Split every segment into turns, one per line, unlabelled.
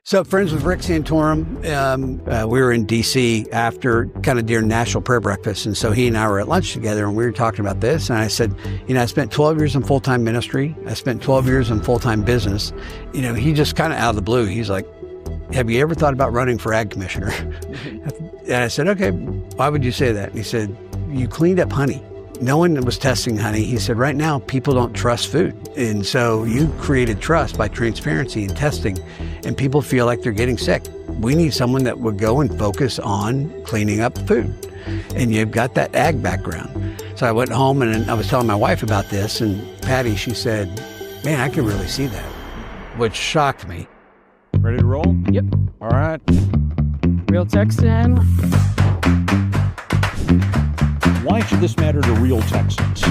So friends with Rick Santorum, we were in D.C. after kind of during National Prayer Breakfast. And so he and I were at lunch together and we were talking about this. And I said, I spent 12 years in full-time ministry. I spent 12 years in full-time business. He just kind of out of the blue, he's like, have you ever thought about running for ag commissioner? And I said, okay, why would you say that? And he said, you cleaned up honey. No one was testing honey. He said, right now, people don't trust food. And so you created trust by transparency and testing, and people feel like they're getting sick. We need someone that would go and focus on cleaning up food. And you've got that ag background. So I went home and I was telling my wife about this, and Patty, she said, man, I can really see that, which shocked me.
Ready to roll?
Yep.
All right.
Real Texan.
Why should this matter to real Texans?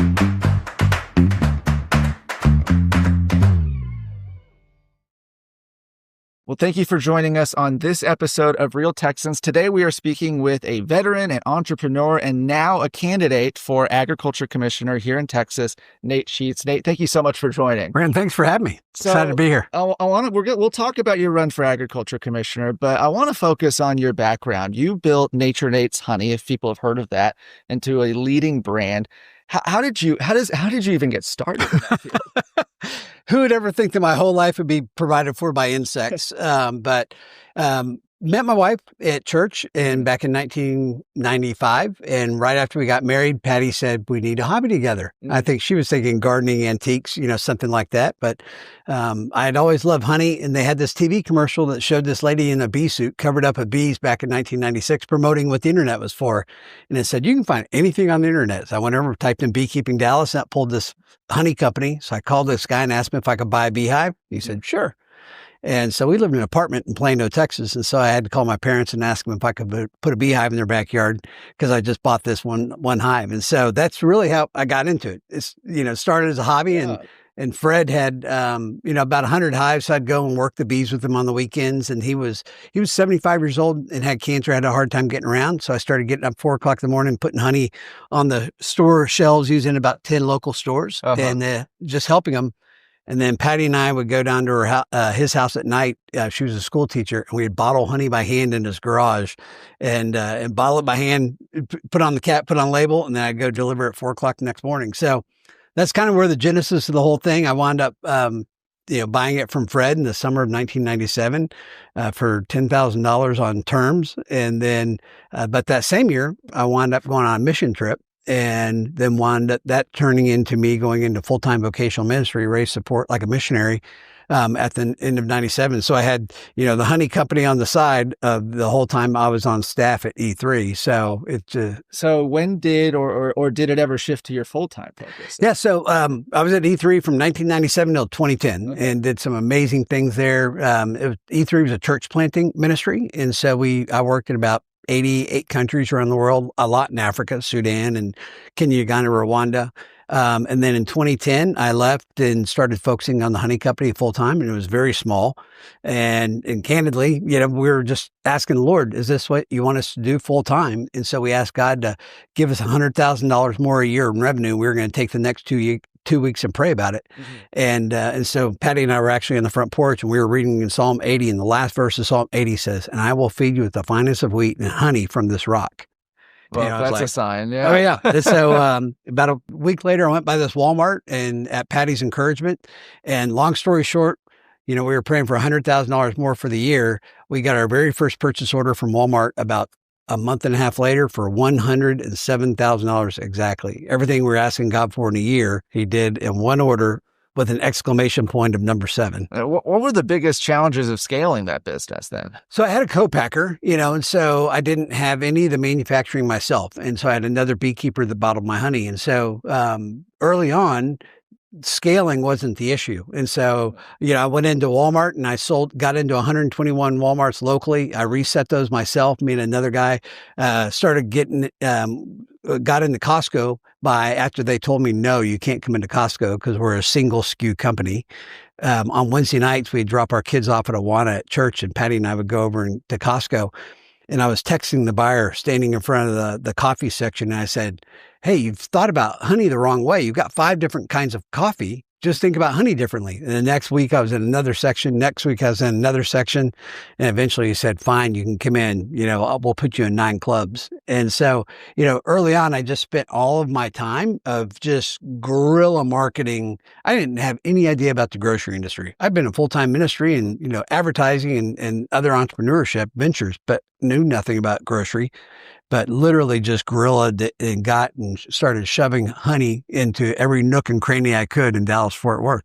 Well, thank you for joining us on this episode of Real Texans. Today, we are speaking with a veteran and entrepreneur and now a candidate for Agriculture Commissioner here in Texas, Nate Sheets. Nate, thank you so much for joining.
Brandon, thanks for having me. Excited to be here.
We'll talk about your run for Agriculture Commissioner, but I want to focus on your background. You built Nature Nate's Honey, if people have heard of that, into a leading brand. How did you even get started in that field?
Who would ever think that my whole life would be provided for by insects? But met my wife at church back in 1995. And right after we got married, Patty said, we need a hobby together. Mm-hmm. I think she was thinking gardening, antiques, something like that. But I had always loved honey. And they had this TV commercial that showed this lady in a bee suit covered up with bees back in 1996, promoting what the internet was for. And it said, you can find anything on the internet. So I went over, typed in beekeeping Dallas, and that pulled this honey company. So I called this guy and asked him if I could buy a beehive. He said, sure. And so we lived in an apartment in Plano, Texas. And so I had to call my parents and ask them if I could put a beehive in their backyard because I just bought this one hive. And so that's really how I got into it. It's, started as a hobby and Fred had, about 100 hives. So I'd go and work the bees with him on the weekends. And he was 75 years old and had cancer, had a hard time getting around. So I started getting up 4 o'clock in the morning, putting honey on the store shelves using about 10 local stores and just helping them. And then Patty and I would go down to his house at night. She was a school teacher, and we'd bottle honey by hand in his garage, and bottle it by hand, put on the cap, put on label, and then I'd go deliver at 4 o'clock the next morning. So that's kind of where the genesis of the whole thing. I wound up, buying it from Fred in the summer of 1997 for $10,000 on terms, and then, but that same year, I wound up going on a mission trip. And then wound up that turning into me going into full-time vocational ministry, raise support like a missionary at the end of 97. So I had, the honey company on the side the whole time I was on staff at E3. So
So when did or did it ever shift to your full-time focus?
Yeah. So I was at E3 from 1997 till 2010 and did some amazing things there. E3 was a church planting ministry. And so I worked in about 88 countries around the world, a lot in Africa, Sudan and Kenya, Uganda, Rwanda. And then in 2010, I left and started focusing on the honey company full time, and it was very small. And candidly, we were just asking the Lord, is this what you want us to do full time? And so we asked God to give us $100,000 more a year in revenue. We were going to take the next 2 weeks and pray about it. Mm-hmm. And so Patty and I were actually on the front porch and we were reading in Psalm 80, and the last verse of Psalm 80 says, and I will feed you with the finest of wheat and honey from this rock.
Well, that's a sign. Yeah.
Oh yeah. And so, about a week later, I went by this Walmart and at Patty's encouragement, and long story short, we were praying for $100,000 more for the year. We got our very first purchase order from Walmart about a month and a half later for $107,000 exactly. Everything we were asking God for in a year, he did in one order with an exclamation point of number 7.
What were the biggest challenges of scaling that business then?
So I had a co-packer, and so I didn't have any of the manufacturing myself. And so I had another beekeeper that bottled my honey. And so early on, scaling wasn't the issue. And so, I went into Walmart and I got into 121 Walmarts locally. I reset those myself. Me and another guy started got into Costco after they told me, no, you can't come into Costco because we're a single SKU company. On Wednesday nights, we'd drop our kids off at Awana at church, and Patty and I would go over to Costco. And I was texting the buyer standing in front of the coffee section. And I said, hey, you've thought about honey the wrong way. You've got 5 different kinds of coffee. just think about honey differently. And the next week I was in another section. Next week I was in another section. And eventually he said, fine, you can come in, we'll put you in 9 clubs. And so, early on, I just spent all of my time of just guerrilla marketing. I didn't have any idea about the grocery industry. I've been in full-time ministry and, advertising and other entrepreneurship ventures, but knew nothing about grocery. But literally just guerrillaed and got and started shoving honey into every nook and cranny I could in Dallas, Fort Worth.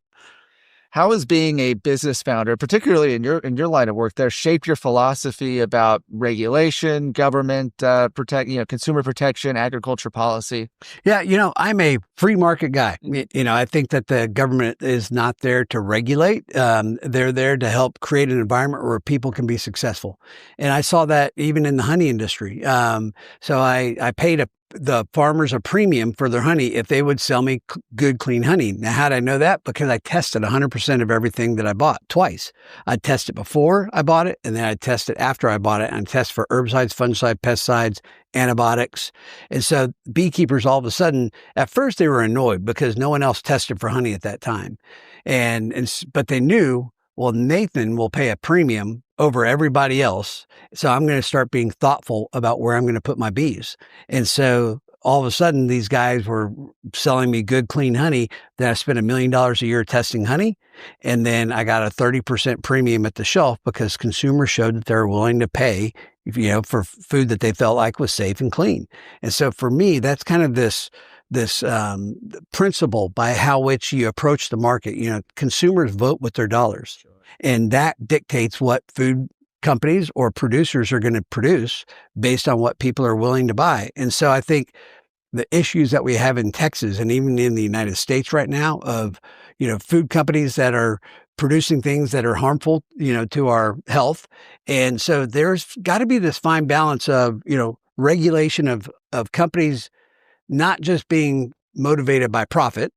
How has being a business founder, particularly in your line of work, there shaped your philosophy about regulation, government, consumer protection, agriculture policy?
Yeah, I'm a free market guy. I think that the government is not there to regulate. They're there to help create an environment where people can be successful. And I saw that even in the honey industry. So I paid the farmers a premium for their honey if they would sell me good, clean honey. Now, how did I know that? Because I tested 100% of everything that I bought twice. I'd test it before I bought it, and then I'd test it after I bought it, and test for herbicides, fungicides, pesticides, antibiotics. And so beekeepers, all of a sudden, at first they were annoyed because no one else tested for honey at that time. But they knew, well, Nathan will pay a premium over everybody else. So I'm going to start being thoughtful about where I'm going to put my bees. And so all of a sudden, these guys were selling me good, clean honey. Then I spent $1 million a year testing honey. And then I got a 30% premium at the shelf because consumers showed that they're willing to pay, for food that they felt like was safe and clean. And so for me, that's kind of this principle by how which you approach the market. Consumers vote with their dollars. Sure. And that dictates what food companies or producers are going to produce based on what people are willing to buy. And so I think the issues that we have in Texas and even in the United States right now of, food companies that are producing things that are harmful, to our health. And so there's got to be this fine balance of, regulation of companies not just being motivated by profit,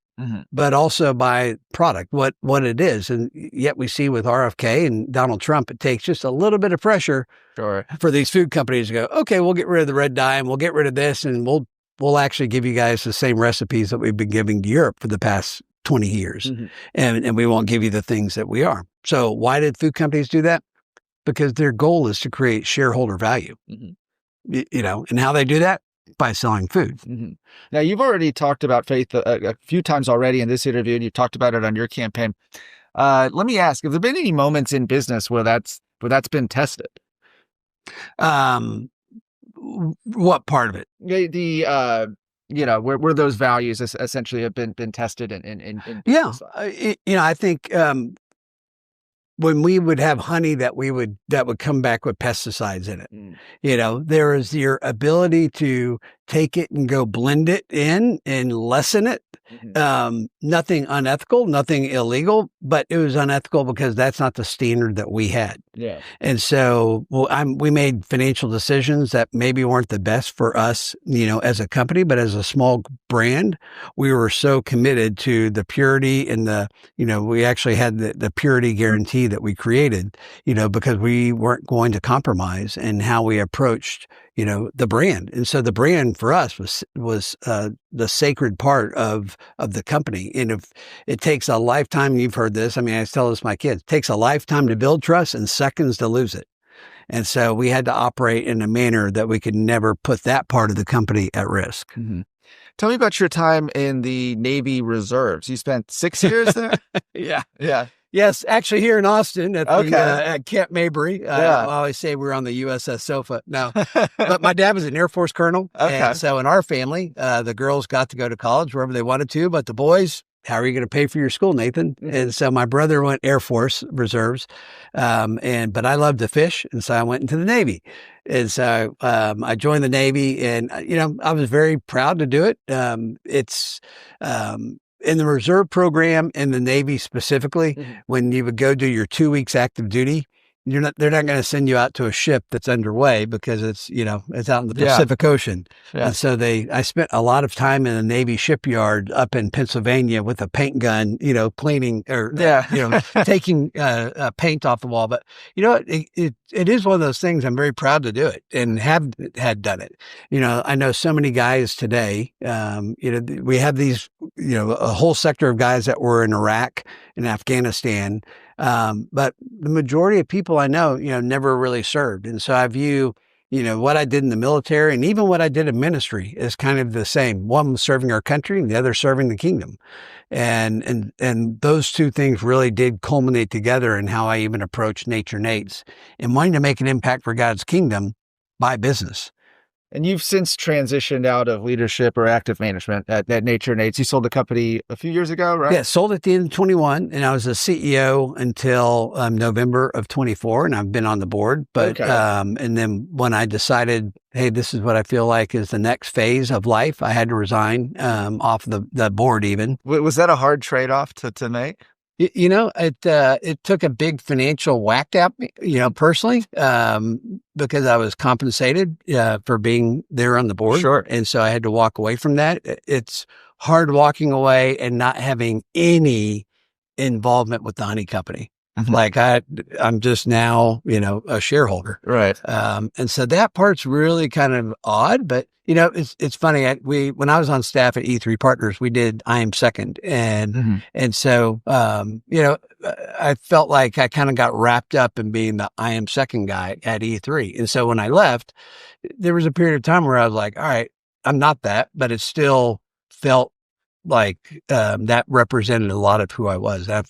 but also by product, what it is. And yet we see with RFK and Donald Trump, it takes just a little bit of pressure for these food companies to go, okay, we'll get rid of the red dye and we'll get rid of this and we'll actually give you guys the same recipes that we've been giving to Europe for the past 20 years. And we won't give you the things that we are. So why did food companies do that? Because their goal is to create shareholder value, and how they do that? By selling food.
Now, you've already talked about faith a few times already in this interview, and you've talked about it on your campaign. Let me ask, have there been any moments in business where that's been tested?
What part of it?
Where those values essentially have been tested in
yeah. I think when we would have honey that would come back with pesticides in it, there is your ability to take it and go blend it in and lessen it. Nothing unethical, nothing illegal, but it was unethical because that's not the standard that we had.
Yeah.
And so we made financial decisions that maybe weren't the best for us, as a company, but as a small brand, we were so committed to the purity and we actually had the purity guarantee that we created, because we weren't going to compromise in how we approached, the brand. And so the brand for us was the sacred part of the company. And if it takes a lifetime, you've heard this. I mean, I tell this to my kids, it takes a lifetime to build trust and seconds to lose it. And so we had to operate in a manner that we could never put that part of the company at risk.
Tell me about your time in the Navy Reserves. You spent 6 years there?
Yeah. Yes, actually here in Austin at Camp Mabry. I always say we're on the USS Sofa. No, but my dad was an Air Force colonel. And so in our family, the girls got to go to college wherever they wanted to, but the boys, how are you going to pay for your school, Nathan? And so my brother went Air Force Reserves, but I loved to fish, and so I went into the Navy. And so I joined the Navy, and I was very proud to do it. It's in the reserve program in the Navy specifically, when you would go do your 2 weeks active duty, they're not going to send you out to a ship that's underway because it's, it's out in the Pacific Ocean.
Yeah.
And so I spent a lot of time in a Navy shipyard up in Pennsylvania with a paint gun, cleaning or, taking paint off the wall. But, it is one of those things. I'm very proud to do it and had done it. I know so many guys today, we have these, a whole sector of guys that were in Iraq and Afghanistan. But the majority of people I know, never really served. And so I view, what I did in the military and even what I did in ministry is kind of the same. One was serving our country and the other serving the kingdom. And those two things really did culminate together in how I even approached Nature Nates and wanting to make an impact for God's kingdom by business.
And you've since transitioned out of leadership or active management at Nature Nates. You sold the company a few years ago, right?
Yeah, sold at the end of 21, and I was a CEO until November of 24, and I've been on the board. But and then when I decided, hey, this is what I feel like is the next phase of life, I had to resign off the board even.
Was that a hard trade-off to make?
It took a big financial whack at me, personally, because I was compensated for being there on the board.
Sure.
And so I had to walk away from that. It's hard walking away and not having any involvement with the honey company.
Mm-hmm.
Like I'm just now, a shareholder.
Right.
And so that part's really kind of odd, but it's funny. When I was on staff at E3 Partners, we did I Am Second. And so, I felt like I kind of got wrapped up in being the I Am Second guy at E3. And so when I left, there was a period of time where I was like, all right, I'm not that, but it still felt like that represented a lot of who I was. And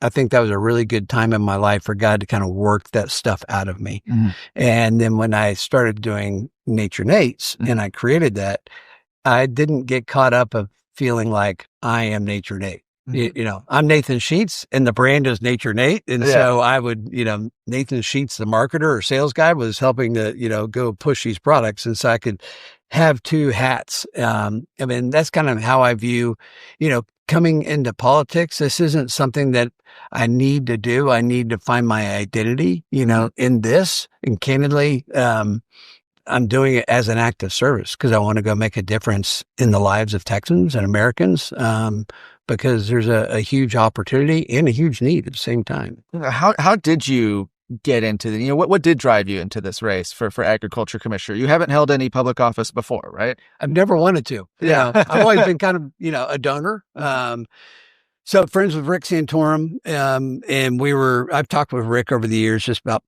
I think that was a really good time in my life for God to kind of work that stuff out of me. Mm-hmm. And then when I started doing Nature Nates and I created that, I didn't get caught up of feeling like I am Nature Nate. Mm-hmm. I'm Nathan Sheets and the brand is Nature Nate. And so I would, Nathan Sheets, the marketer or sales guy, was helping to, go push these products. And so I could have two hats. That's kind of how I view, coming into politics. This isn't something that I need to do. I need to find my identity, in this. And candidly, I'm doing it as an act of service because I want to go make a difference in the lives of Texans and Americans, because there's a huge opportunity and a huge need at the same time.
How did you get into what did drive you into this race for agriculture commissioner? You haven't held any public office before, right?
I've never wanted to. I've always been kind of, a donor. So friends with Rick Santorum, and I've talked with Rick over the years just about,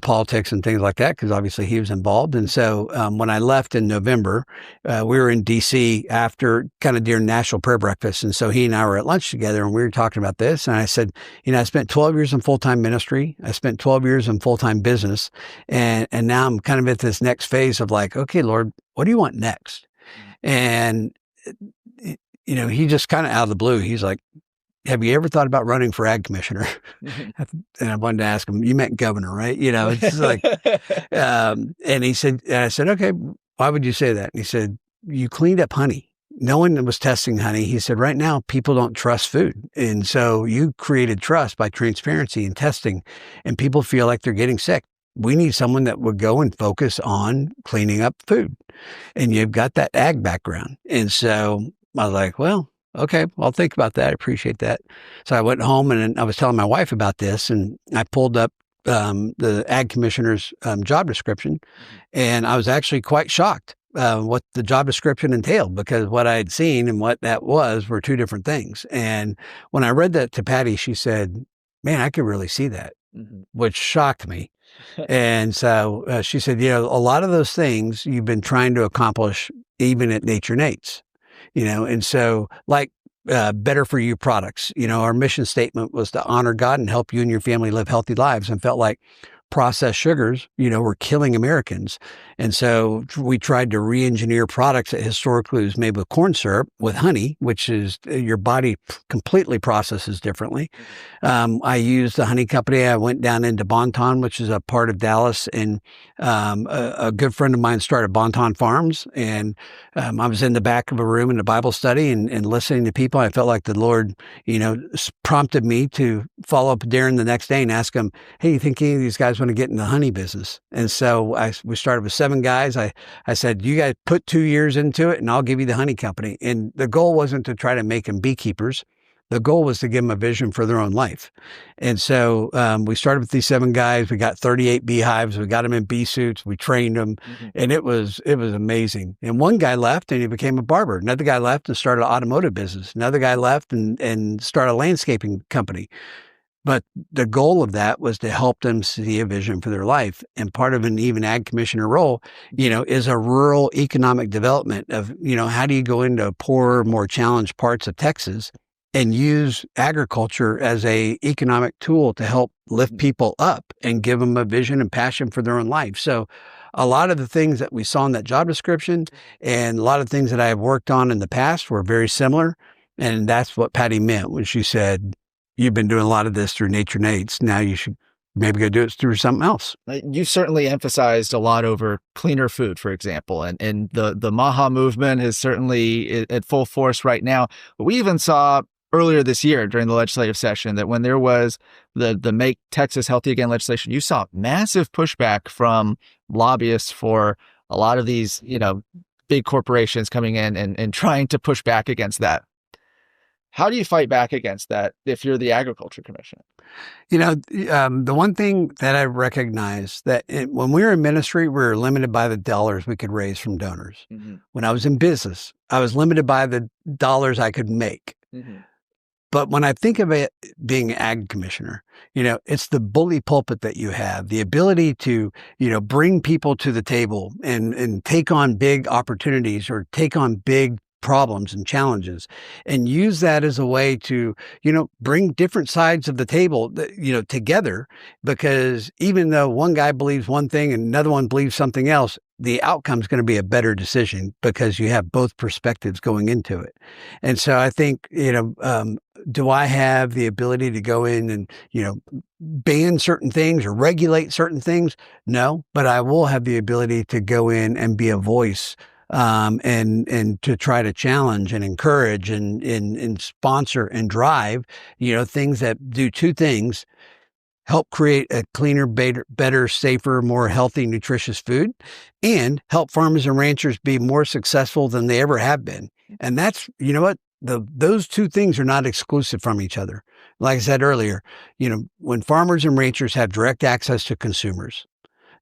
politics and things like that, because obviously he was involved. And so when I left in November, we were in D.C. after kind of during National Prayer Breakfast. And so he and I were at lunch together and we were talking about this. And I said, I spent 12 years in full-time ministry. I spent 12 years in full-time business. And now I'm kind of at this next phase of like, okay, Lord, what do you want next? And, he just kind of out of the blue, he's like, have you ever thought about running for ag commissioner? And I wanted to ask him, you meant governor, right? It's like, and he said, and I said, okay, why would you say that? And he said, you cleaned up honey. No one was testing honey. He said, right now, people don't trust food. And so you created trust by transparency and testing, and people feel like they're getting sick. We need someone that would go and focus on cleaning up food. And you've got that ag background. And so I was like, well, okay, well, I'll think about that. I appreciate that. So I went home and I was telling my wife about this, and I pulled up the ag commissioner's job description, and I was actually quite shocked what the job description entailed, because what I had seen and what that was were two different things. And when I read that to Patty, she said, man, I could really see that, which shocked me. And so she said, a lot of those things you've been trying to accomplish even at Nature Nates. And so like better for you products, our mission statement was to honor God and help you and your family live healthy lives, and felt like processed sugars, were killing Americans. And so we tried to re-engineer products that historically was made with corn syrup with honey, which is your body completely processes differently. I used the honey company. I went down into Bonton, which is a part of Dallas, and a good friend of mine started Bonton Farms. And I was in the back of a room in a Bible study and listening to people. I felt like the Lord, prompted me to follow up Darren the next day and ask him, hey, you think any of these guys was going to get in the honey business. And so we started with 7 guys. I said, you guys put 2 years into it and I'll give you the honey company. And the goal wasn't to try to make them beekeepers. The goal was to give them a vision for their own life. And so we started with these 7 guys. We got 38 beehives. We got them in bee suits. We trained them. And it was amazing. And one guy left and he became a barber. Another guy left and started an automotive business. Another guy left and started a landscaping company. But the goal of that was to help them see a vision for their life. And part of an even ag commissioner role, is a rural economic development of, how do you go into poorer, more challenged parts of Texas and use agriculture as a economic tool to help lift people up and give them a vision and passion for their own life. So a lot of the things that we saw in that job description and a lot of things that I have worked on in the past were very similar. And that's what Patty meant when she said, you've been doing a lot of this through Nature Nate's. Now you should maybe go do it through something else.
You certainly emphasized a lot over cleaner food, for example, and the MAHA movement is certainly at full force right now. But we even saw earlier this year during the legislative session that when there was the Make Texas Healthy Again legislation, you saw massive pushback from lobbyists for a lot of these, big corporations coming in and trying to push back against that. How do you fight back against that if you're the agriculture commissioner?
The one thing that I recognize that when we were in ministry, we were limited by the dollars we could raise from donors. When I was in business, I was limited by the dollars I could make. But when I think of it being ag commissioner, it's the bully pulpit that you have, the ability to, bring people to the table and take on big opportunities or take on big problems and challenges and use that as a way to, bring different sides of the table, together, because even though one guy believes one thing and another one believes something else, the outcome is going to be a better decision because you have both perspectives going into it. And so I think, do I have the ability to go in and, ban certain things or regulate certain things? No, but I will have the ability to go in and be a voice and to try to challenge and encourage and sponsor and drive, things that do 2 things: help create a cleaner, better, safer, more healthy, nutritious food, and help farmers and ranchers be more successful than they ever have been. And that's, those 2 things are not exclusive from each other. Like I said earlier, when farmers and ranchers have direct access to consumers,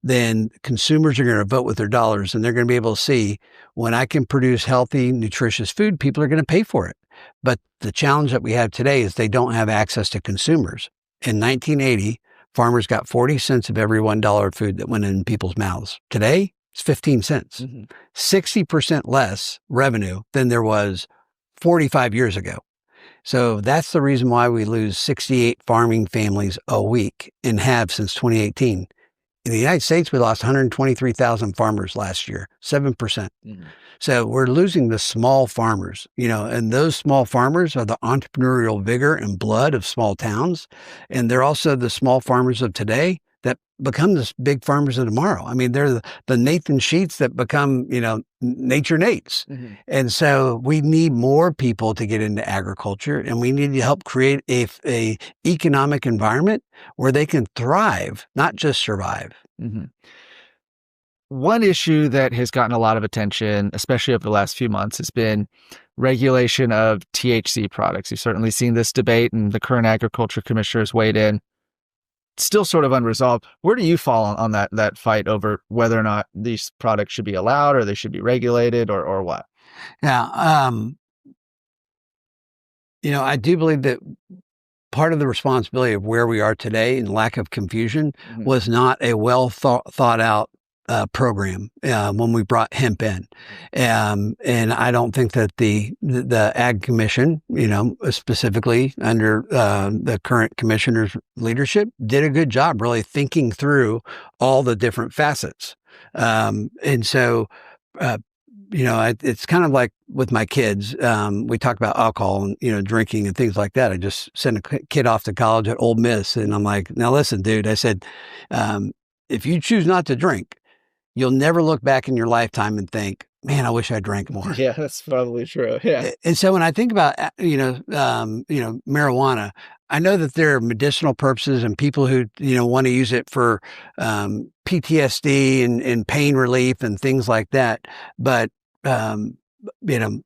then consumers are going to vote with their dollars, and they're going to be able to see when I can produce healthy, nutritious food, people are going to pay for it. But the challenge that we have today is they don't have access to consumers. In 1980, farmers got 40 cents of every $1 of food that went in people's mouths. Today, it's 15 cents, 60% less revenue than there was 45 years ago. So that's the reason why we lose 68 farming families a week and have since 2018. In the United States, we lost 123,000 farmers last year, 7%. So we're losing the small farmers, and those small farmers are the entrepreneurial vigor and blood of small towns. And they're also the small farmers of today that become the big farmers of tomorrow. I mean, they're the Nathan Sheets that become, Nature Nates. And so we need more people to get into agriculture, and we need to help create a economic environment where they can thrive, not just survive.
One issue that has gotten a lot of attention, especially over the last few months, has been regulation of THC products. You've certainly seen this debate, and the current agriculture commissioner has weighed in. Still sort of unresolved. Where do you fall on that fight over whether or not these products should be allowed or they should be regulated or what?
Yeah. I do believe that part of the responsibility of where we are today and lack of confusion was not a well thought out program when we brought hemp in. And I don't think that the Ag Commission, specifically under the current commissioner's leadership, did a good job really thinking through all the different facets. And so, it's kind of like with my kids. We talk about alcohol and, drinking and things like that. I just sent a kid off to college at Ole Miss, and I'm like, now listen, dude, I said, if you choose not to drink, you'll never look back in your lifetime and think, man, I wish I drank more.
Yeah, that's probably true. Yeah.
And so when I think about, marijuana, I know that there are medicinal purposes and people who, want to use it for PTSD and pain relief and things like that. But, you know,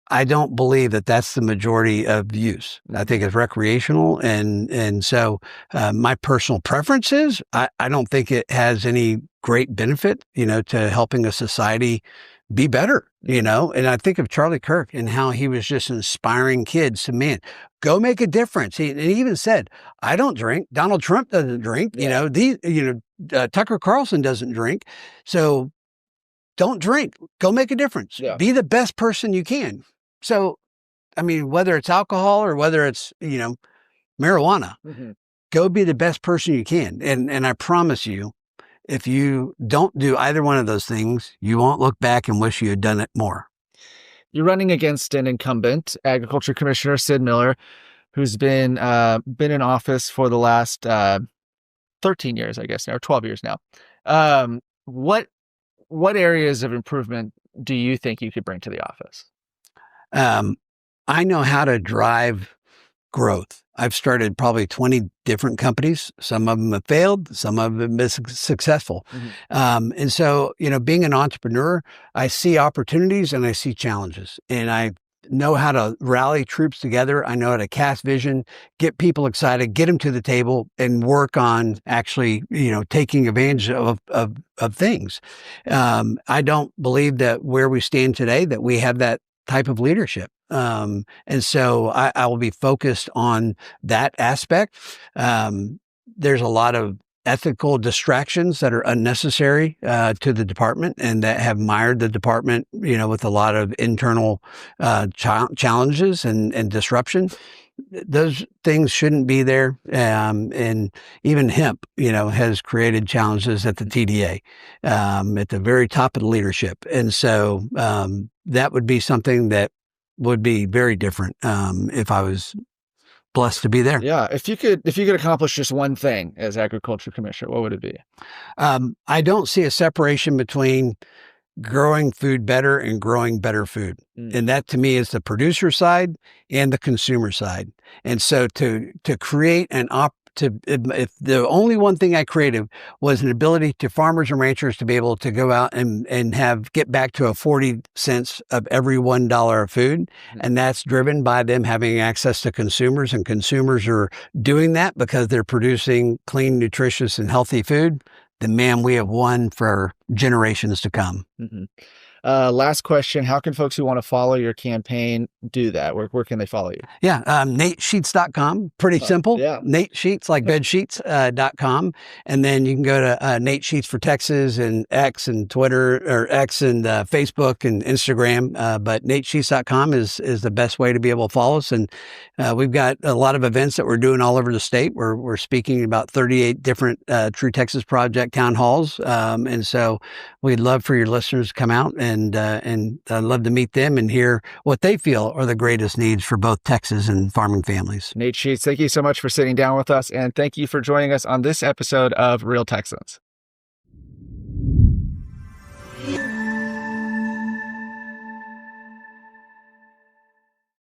I don't believe that that's the majority of use. I think it's recreational. And so my personal preference is I don't think it has any great benefit, to helping a society be better, and I think of Charlie Kirk and how he was just inspiring kids to, man, go make a difference. And he even said, I don't drink. Donald Trump doesn't drink, Tucker Carlson doesn't drink. So don't drink, go make a difference, be the best person you can. So, I mean, whether it's alcohol or whether it's, marijuana, go be the best person you can. And I promise you, if you don't do either one of those things, you won't look back and wish you had done it more.
You're running against an incumbent, Agriculture Commissioner Sid Miller, who's been in office for the last 13 years, I guess, now, or 12 years now. What areas of improvement do you think you could bring to the office?
I know how to drive growth. I've started probably 20 different companies. Some of them have failed. Some of them have been successful. And so, being an entrepreneur, I see opportunities and I see challenges, and I know how to rally troops together. I know how to cast vision, get people excited, get them to the table, and work on actually, taking advantage of things. I don't believe that where we stand today, that we have that type of leadership. And so I will be focused on that aspect. There's a lot of ethical distractions that are unnecessary to the department and that have mired the department, with a lot of internal challenges and disruption. Those things shouldn't be there. And even hemp, has created challenges at the TDA, at the very top of the leadership. And so that would be something that would be very different if I was blessed to be there.
Yeah. If you could accomplish just one thing as Agriculture Commissioner, what would it be?
I don't see a separation between growing food better and growing better food. And that to me is the producer side and the consumer side. And so to create if the only one thing I created was an ability to farmers and ranchers to be able to go out and get back to a 40 cents of every $1 of food. And that's driven by them having access to consumers, and consumers are doing that because they're producing clean, nutritious, and healthy food. Then, man, we have won for generations to come.
Last question. How can folks who want to follow your campaign do that? Where can they follow you?
Yeah. NateSheets.com. Pretty simple.
Yeah.
Nate Sheets, like bed sheets, .com. And then you can go to Nate Sheets for Texas and X and Twitter, or X and Facebook and Instagram. But NateSheets.com is the best way to be able to follow us. And we've got a lot of events that we're doing all over the state. We're speaking about 38 different True Texas Project town halls. And so we'd love for your listeners to come out and I'd love to meet them and hear what they feel are the greatest needs for both Texas and farming families.
Nate Sheets, thank you so much for sitting down with us, and thank you for joining us on this episode of Real Texans.